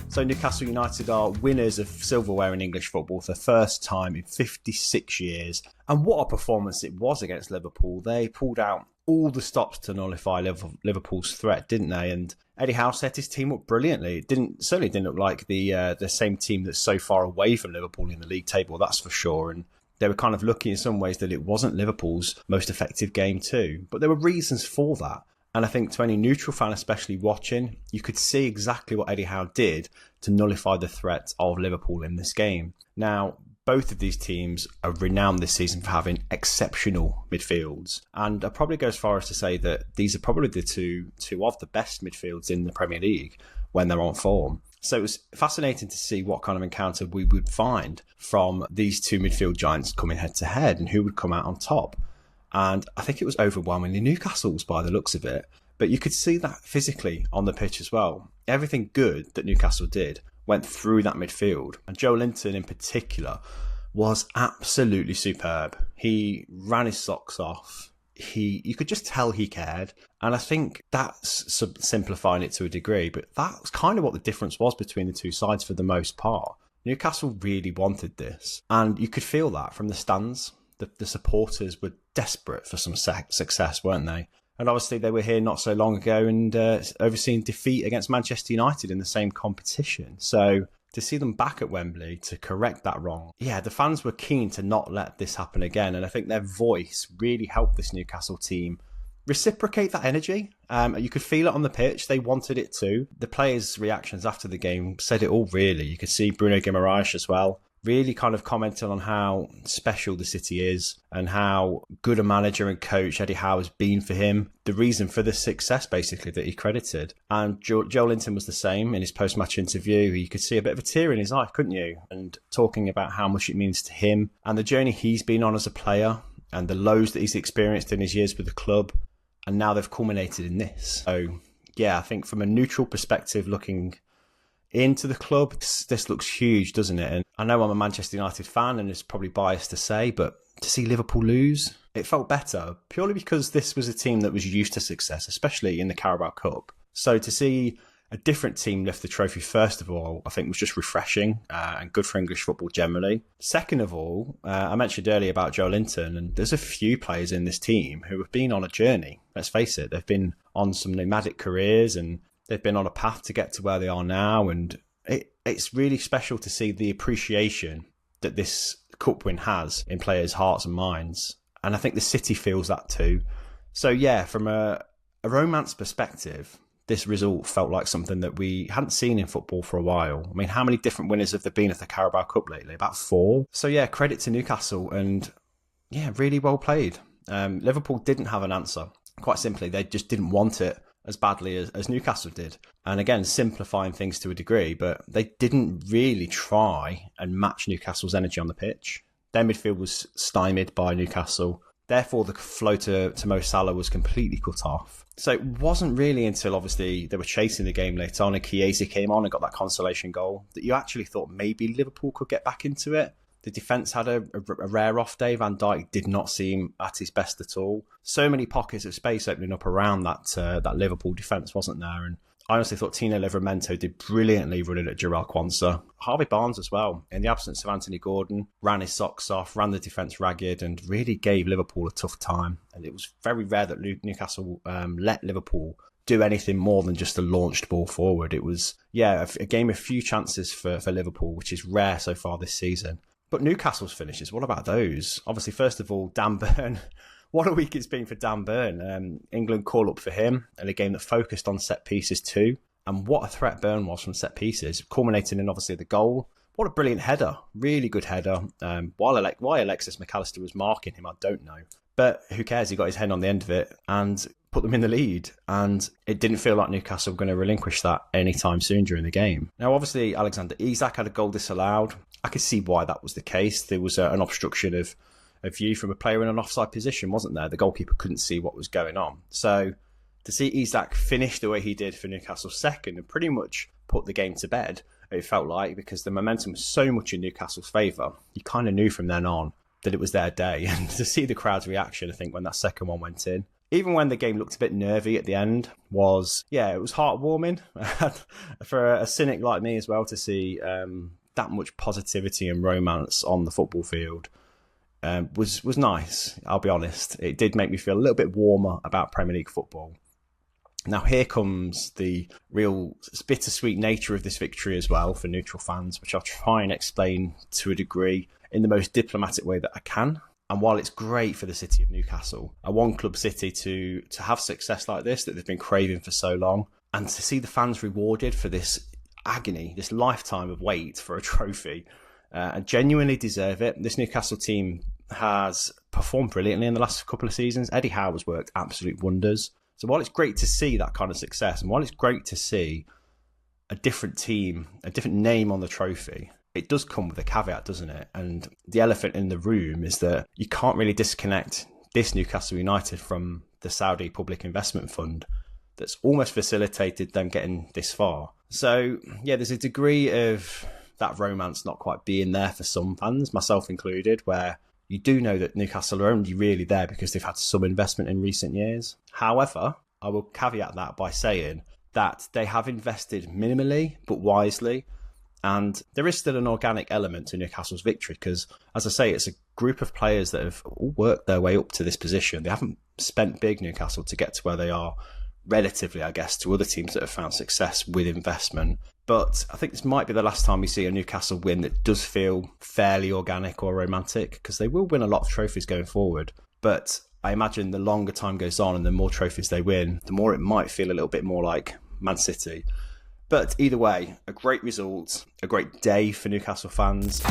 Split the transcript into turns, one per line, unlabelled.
So Newcastle United are winners of silverware in English football for the first time in 56 years. And what a performance it was against Liverpool. They pulled out all the stops to nullify Liverpool's threat, didn't they? And Eddie Howe set his team up brilliantly. It certainly didn't look like the same team that's so far away from Liverpool in the league table, that's for sure. And they were kind of lucky in some ways that it wasn't Liverpool's most effective game too. But there were reasons for that. And I think to any neutral fan, especially watching, you could see exactly what Eddie Howe did to nullify the threat of Liverpool in this game. Now, both of these teams are renowned this season for having exceptional midfields. And I'd probably go as far as to say that these are probably the two of the best midfields in the Premier League when they're on form. So it was fascinating to see what kind of encounter we would find from these two midfield giants coming head to head and who would come out on top. And I think it was overwhelmingly Newcastle's by the looks of it. But you could see that physically on the pitch as well. Everything good that Newcastle did went through that midfield. And Joe Linton in particular was absolutely superb. He ran his socks off. You could just tell he cared. And I think that's simplifying it to a degree. But that's kind of what the difference was between the two sides for the most part. Newcastle really wanted this. And you could feel that from the stands. The supporters were desperate for some success, weren't they? And obviously they were here not so long ago and overseeing defeat against Manchester United in the same competition. So to see them back at Wembley to correct that wrong, yeah, the fans were keen to not let this happen again. And I think their voice really helped this Newcastle team reciprocate that energy. You could feel it on the pitch. They wanted it too. The players' reactions after the game said it all, really. You could see Bruno Guimaraes as well really kind of commented on how special the city is and how good a manager and coach Eddie Howe has been for him. The reason for the success, basically, that he credited. And Joe Linton was the same in his post-match interview. You could see a bit of a tear in his eye, couldn't you? And talking about how much it means to him and the journey he's been on as a player and the lows that he's experienced in his years with the club. And now they've culminated in this. So, yeah, I think from a neutral perspective, looking into the club, this looks huge, doesn't it? And I know I'm a Manchester United fan and it's probably biased to say, but to see Liverpool lose, it felt better purely because this was a team that was used to success, especially in the Carabao Cup. So to see a different team lift the trophy, first of all, I think was just refreshing and good for English football generally. Second of all, I mentioned earlier about Joe Linton, and there's a few players in this team who have been on a journey. Let's face it, they've been on some nomadic careers and they've been on a path to get to where they are now, and it's really special to see the appreciation that this cup win has in players' hearts and minds. And I think the city feels that too. So yeah, from a romance perspective, this result felt like something that we hadn't seen in football for a while. I mean, how many different winners have there been at the Carabao Cup lately? About 4. So yeah, credit to Newcastle, and yeah, really well played. Liverpool didn't have an answer. Quite simply, they just didn't want it as badly as Newcastle did. And again, simplifying things to a degree, but they didn't really try and match Newcastle's energy on the pitch. Their midfield was stymied by Newcastle. Therefore, the flow to Mo Salah was completely cut off. So it wasn't really until, obviously, they were chasing the game later on and Chiesa came on and got that consolation goal that you actually thought maybe Liverpool could get back into it. The defence had a rare off day. Van Dijk did not seem at his best at all. So many pockets of space opening up around that Liverpool defence, wasn't there? And I honestly thought Tino Livramento did brilliantly running at Jarrell Quansah. Harvey Barnes as well, in the absence of Anthony Gordon, ran his socks off, ran the defence ragged and really gave Liverpool a tough time. And it was very rare that Newcastle let Liverpool do anything more than just a launched ball forward. It was, yeah, a game of few chances for Liverpool, which is rare so far this season. But Newcastle's finishes, what about those? Obviously, first of all, Dan Burn. What a week it's been for Dan Burn. England call up for him in a game that focused on set pieces too. And what a threat Burn was from set pieces, culminating in obviously the goal. What a brilliant header. Really good header. Why Alexis McAllister was marking him, I don't know. But who cares? He got his head on the end of it and put them in the lead. And it didn't feel like Newcastle were going to relinquish that anytime soon during the game. Now, obviously, Alexander Isak had a goal disallowed. I could see why that was the case. There was an obstruction of view from a player in an offside position, wasn't there? The goalkeeper couldn't see what was going on. So to see Isak finish the way he did for Newcastle's second and pretty much put the game to bed, it felt like, because the momentum was so much in Newcastle's favour, you kind of knew from then on that it was their day. And to see the crowd's reaction, I think, when that second one went in, even when the game looked a bit nervy at the end, it was heartwarming for a cynic like me as well to see that much positivity and romance on the football field. Was nice, I'll be honest. It did make me feel a little bit warmer about Premier League football. Now here comes the real bittersweet nature of this victory as well for neutral fans, which I'll try and explain to a degree in the most diplomatic way that I can. And while it's great for the city of Newcastle, a one-club city, to have success like this that they've been craving for so long, and to see the fans rewarded for this agony, this lifetime of wait for a trophy, and genuinely deserve it. This Newcastle team has performed brilliantly in the last couple of seasons. Eddie Howe has worked absolute wonders. So while it's great to see that kind of success, and while it's great to see a different team, a different name on the trophy, it does come with a caveat, doesn't it? And the elephant in the room is that you can't really disconnect this Newcastle United from the Saudi Public Investment Fund that's almost facilitated them getting this far. So, yeah, there's a degree of that romance not quite being there for some fans, myself included, where you do know that Newcastle are only really there because they've had some investment in recent years. However, I will caveat that by saying that they have invested minimally but wisely, and there is still an organic element to Newcastle's victory because, as I say, it's a group of players that have all worked their way up to this position. They haven't spent big, Newcastle, to get to where they are relatively, I guess, to other teams that have found success with investment. But I think this might be the last time we see a Newcastle win that does feel fairly organic or romantic, because they will win a lot of trophies going forward. But I imagine the longer time goes on and the more trophies they win, the more it might feel a little bit more like Man City. But either way, a great result, a great day for Newcastle fans.